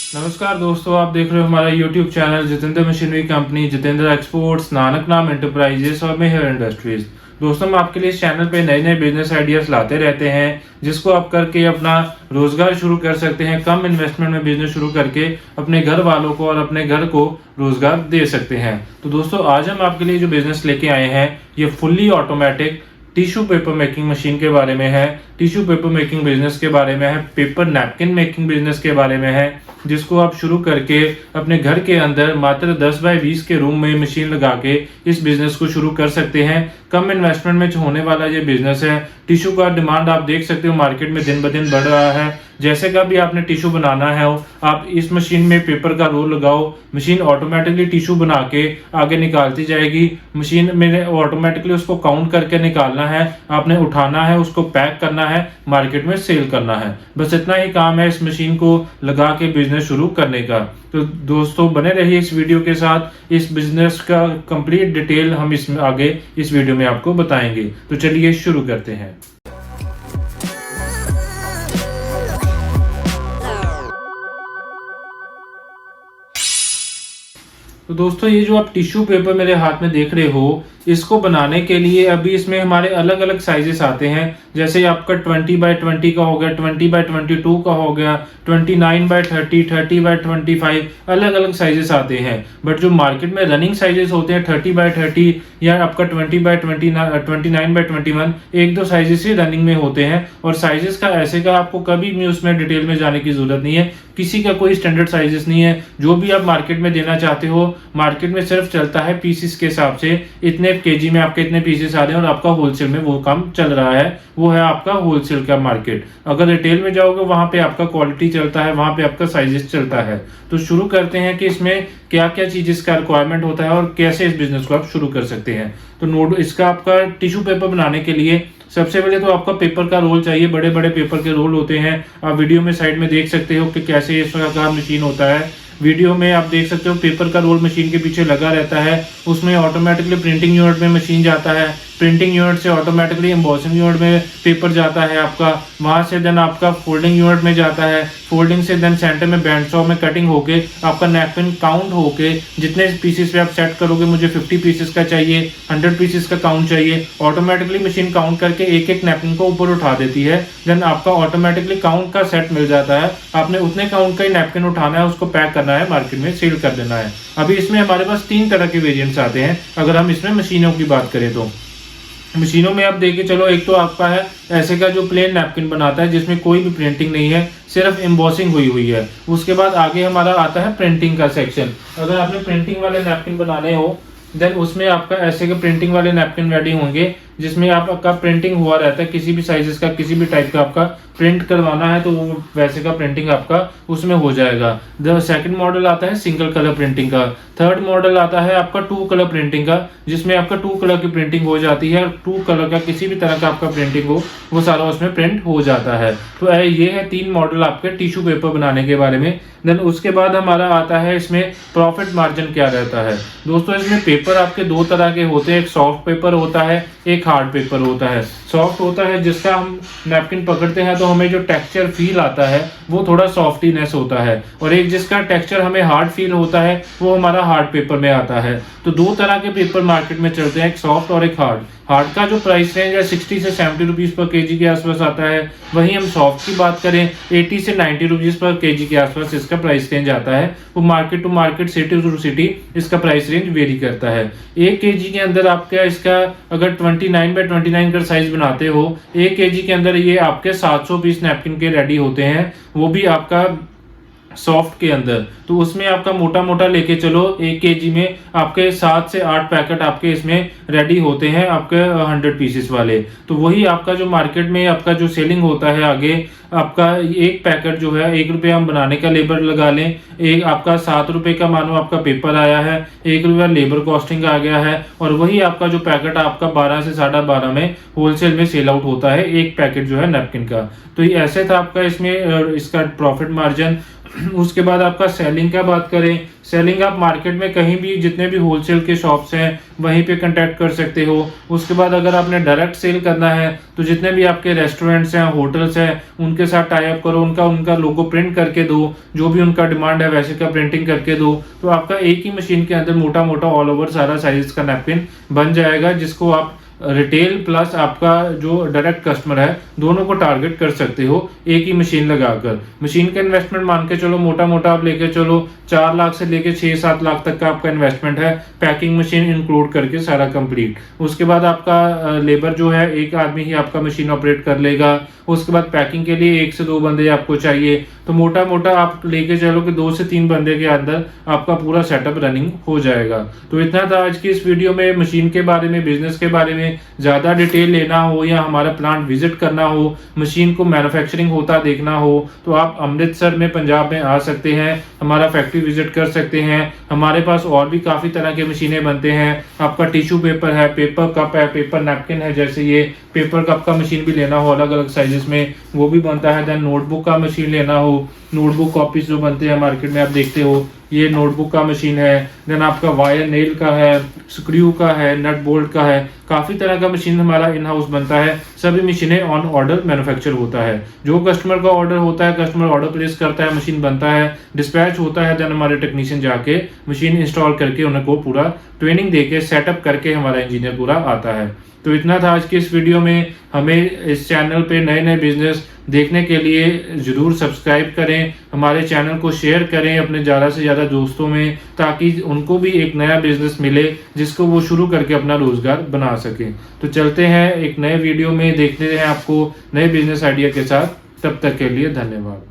नमस्कार दोस्तों, आप देख रहे हो हमारा YouTube channel Jitendra machinery company, Jitendra exports, Nanak नाम एंटरप्राइजेस और मेहर इंडस्ट्रीज। दोस्तों, हम आपके लिए इस चैनल पे नए नए बिजनेस आइडियाज लाते रहते हैं जिसको आप करके अपना रोजगार शुरू कर सकते हैं। कम इन्वेस्टमेंट में बिजनेस शुरू करके अपने घर वालों को और अपने घर को रोजगार दे सकते हैं। तो दोस्तों, आज हम आपके लिए जो बिजनेस लेके आए हैं ये fully automatic tissue paper making machine के बारे में है। टिश्यू पेपर मेकिंग बिजनेस के बारे में है, पेपर नैपकिन मेकिंग बिजनेस के बारे में है, जिसको आप शुरू करके अपने घर के अंदर मात्र 10 बाय 20 के रूम में मशीन लगा के इस बिजनेस को शुरू कर सकते हैं। कम इन्वेस्टमेंट में होने वाला ये बिजनेस है। टिश्यू का डिमांड आप देख सकते हो मार्केट में दिन ब दिन बढ़ रहा है। जैसे का भी आपने टिश्यू बनाना है आप इस मशीन में पेपर का रोल लगाओ, मशीन ऑटोमेटिकली टिश्यू बना के आगे निकालती जाएगी। मशीन में ऑटोमेटिकली उसको काउंट करके निकालना है, आपने उठाना है, उसको पैक करना है, मार्केट में सेल करना है। बस इतना ही काम है इस मशीन को लगा के बिजनेस शुरू करने का। तो दोस्तों, बने रहिए इस वीडियो के साथ। इस बिजनेस का कंप्लीट डिटेल हम इसमें आगे इस वीडियो में आपको बताएंगे। तो चलिए शुरू करते हैं। तो दोस्तों, ये जो आप टिश्यू पेपर मेरे हाथ में देख रहे हो, इसको बनाने के लिए अभी इसमें हमारे अलग अलग साइजेस आते हैं। जैसे आपका 20 बाय 20 का हो गया, 20 बाय 22 का हो गया, 29 बाय 30, 30 बाय 25, अलग अलग साइजेस आते हैं। बट जो मार्केट में रनिंग साइजेस होते हैं 30 बाय 30 या आपका 20 बाय 29 बाय 21, एक दो साइजेस ही रनिंग में होते हैं। और साइजेस का ऐसे का आपको कभी भी उसमें डिटेल में जाने की जरूरत नहीं है। किसी का कोई स्टैंडर्ड साइजेस नहीं है। जो भी आप मार्केट में देना चाहते हो, मार्केट में सिर्फ चलता है पीसेस के हिसाब से। इतने केजी में आपके इतने पीसेस आ रहे हैं और आपका होलसेल में वो काम चल रहा है। वो है आपका होलसेल का मार्केट। अगर रिटेल में जाओगे वहां पे आपका क्वालिटी चलता है, वहां पे आपका साइजेस चलता है। तो शुरू करते हैं कि इसमें क्या क्या चीज का रिक्वायरमेंट होता है और कैसे इस बिजनेस को आप शुरू कर सकते हैं। तो नोट, इसका आपका टिश्यू पेपर बनाने के लिए सबसे पहले तो आपका पेपर का रोल चाहिए। बड़े बड़े पेपर के रोल होते हैं। आप वीडियो में साइड में देख सकते हो कि कैसे इस प्रकार का मशीन होता है। वीडियो में आप देख सकते हो पेपर का रोल मशीन के पीछे लगा रहता है। उसमें ऑटोमेटिकली प्रिंटिंग यूनिट में मशीन जाता है। प्रिंटिंग यूनिट से ऑटोमेटिकली एम्बॉसिंग यूनिट में पेपर जाता है आपका। वहां से देन आपका फोल्डिंग यूनिट में जाता है। फोल्डिंग से देन सेंटर में बैंड सॉ में कटिंग होके आपका नैपकिन काउंट होके जितने पीसेस पे आप सेट करोगे, मुझे 50 पीसेस का चाहिए, 100 पीसेस का काउंट चाहिए, ऑटोमेटिकली मशीन काउंट करके एक एक नैपकिन को ऊपर उठा देती है। देन आपका ऑटोमेटिकली काउंट का सेट मिल जाता है। आपने उतने काउंट का ही नैपकिन उठाना है, उसको पैक करना है, मार्केट में सेल कर देना है। अभी इसमें हमारे पास 3 तरह के वेरिएंट्स आते हैं। अगर हम इसमें मशीनों की बात करें तो मशीनों में आप देखिए, चलो एक तो आपका है ऐसे का जो प्लेन नैपकिन बनाता है जिसमें कोई भी प्रिंटिंग नहीं है, सिर्फ एम्बॉसिंग हुई है। उसके बाद आगे हमारा आता है प्रिंटिंग का सेक्शन। अगर आपने प्रिंटिंग वाले नैपकिन बनाने हो देन उसमें आपका ऐसे के प्रिंटिंग वाले नैपकिन रेडी होंगे जिसमें आपका प्रिंटिंग हुआ रहता है। किसी भी साइजेस का, किसी भी टाइप का आपका प्रिंट करवाना है तो वो वैसे का प्रिंटिंग आपका उसमें हो जाएगा। द सेकंड मॉडल आता है सिंगल कलर प्रिंटिंग का। थर्ड मॉडल आता है आपका 2 कलर प्रिंटिंग का, जिसमें आपका 2 कलर की प्रिंटिंग हो जाती है। 2 कलर का किसी भी तरह का आपका प्रिंटिंग हो वो सारा उसमें प्रिंट हो जाता है। तो ये है 3 मॉडल आपके टिश्यू पेपर बनाने के बारे में। देन उसके बाद हमारा आता है इसमें प्रॉफिट मार्जिन क्या रहता है। दोस्तों, इसमें पेपर आपके 2 तरह के होते हैं। एक सॉफ्ट पेपर होता है, एक हार्ड पेपर होता है। सॉफ्ट होता है जिसका हम नैपकिन पकड़ते हैं तो हमें जो टेक्सचर फील आता है वो थोड़ा सॉफ्टीनेस होता है, और एक जिसका टेक्सचर हमें हार्ड फील होता है वो हमारा हार्ड पेपर में आता है। तो 2 तरह के पेपर मार्केट में चलते हैं, एक सॉफ्ट और एक हार्ड। हार्ड का जो प्राइस रेंज है 60 से 70 रुपीज पर केजी के आसपास आता है। वहीं हम सॉफ्ट की बात करें 80 से 90 रुपीज पर केजी के आसपास इसका प्राइस रेंज आता है। वो market to market, city to city इसका प्राइस रेंज वेरी करता है। 1 केजी के अंदर आपका इसका अगर 29 बाय 29 का साइज बनाते हो, 1 केजी के अंदर ये आपके 700 पीस नैपकिन के रेडी होते हैं, वो भी आपका सॉफ्ट के अंदर। तो उसमें आपका मोटा मोटा लेके चलो 1 केजी में आपके 7 से 8 पैकेट आपके इसमें रेडी होते हैं आपके 100 पीसेस वाले। तो वही आपका जो मार्केट में आपका जो सेलिंग होता है आगे, आपका 1 पैकेट जो है 1 रुपये हम बनाने का लेबर लगा लें, एक आपका 7 रुपये का मानो आपका पेपर आया है, 1 रुपया लेबर कॉस्टिंग आ गया है, और वही आपका जो पैकेट आपका 12 से 12.5 में होलसेल में सेल आउट होता है 1 पैकेट जो है नैपकिन का। तो ये ऐसे था आपका इसमें इसका प्रॉफिट मार्जिन। उसके बाद आपका सेलिंग का बात करें, सेलिंग आप मार्केट में कहीं भी जितने भी होलसेल के शॉप्स हैं वहीं पे कांटेक्ट कर सकते हो। उसके बाद अगर आपने डायरेक्ट सेल करना है तो जितने भी आपके रेस्टोरेंट्स हैं, होटल्स हैं, उनके साथ टाई अप करो, उनका लोगो प्रिंट करके दो, जो भी उनका डिमांड है वैसे का प्रिंटिंग करके दो, तो आपका एक ही मशीन के अंदर मोटा मोटा ऑल ओवर सारा साइज का नैपकिन बन जाएगा, जिसको आप रिटेल प्लस आपका जो डायरेक्ट कस्टमर है दोनों को टारगेट कर सकते हो एक ही मशीन लगाकर। मशीन का इन्वेस्टमेंट मान के चलो मोटा मोटा आप लेके चलो 4 लाख से लेके 6-7 लाख तक का आपका इन्वेस्टमेंट है, पैकिंग मशीन इंक्लूड करके सारा कंप्लीट। उसके बाद आपका लेबर जो है एक आदमी ही आपका मशीन ऑपरेट कर लेगा। उसके बाद पैकिंग के लिए 1 से 2 बंदे आपको चाहिए, तो मोटा मोटा आप लेके चलो कि 2 से 3 बंदे के अंदर आपका पूरा सेटअप रनिंग हो जाएगा। तो इतना था आज की इस वीडियो में। मशीन के बारे में, बिजनेस के बारे में ज़्यादा डिटेल लेना हो या हमारा प्लांट विजिट करना हो, मशीन को मैन्युफैक्चरिंग होता देखना हो, तो आप अमृतसर में पंजाब में आ सकते हैं, हमारा फैक्ट्री विजिट कर सकते हैं। हमारे पास और भी काफ़ी तरह के मशीनें बनते हैं। आपका टिश्यू पेपर है, पेपर कप है, पेपर नैपकिन है, जैसे ये पेपर कप का मशीन भी लेना हो अलग अलग साइजेस में वो भी बनता है। देन नोटबुक का मशीन लेना हो, नोटबुक कॉपीज जो बनते हैं मार्केट में आप देखते हो, ये नोटबुक का मशीन है। देन आपका वायर नेल का है, स्क्रू का है, नट बोल्ट का है, काफ़ी तरह का मशीन हमारा इन हाउस बनता है। सभी मशीनें ऑन ऑर्डर मैन्युफैक्चर होता है। जो कस्टमर का ऑर्डर होता है, कस्टमर ऑर्डर प्लेस करता है, मशीन बनता है, डिस्पैच होता है, देन हमारे टेक्नीशियन जाके मशीन इंस्टॉल करके उनको पूरा ट्रेनिंग देके सेटअप करके हमारा इंजीनियर पूरा आता है। तो इतना था आज की इस वीडियो में। हमें इस चैनल पे नए नए बिजनेस देखने के लिए ज़रूर सब्सक्राइब करें, हमारे चैनल को शेयर करें अपने ज़्यादा से ज़्यादा दोस्तों में, ताकि उनको भी एक नया बिजनेस मिले जिसको वो शुरू करके अपना रोज़गार बना सकें। तो चलते हैं एक नए वीडियो में, देखते हैं आपको नए बिजनेस आइडिया के साथ। तब तक के लिए धन्यवाद।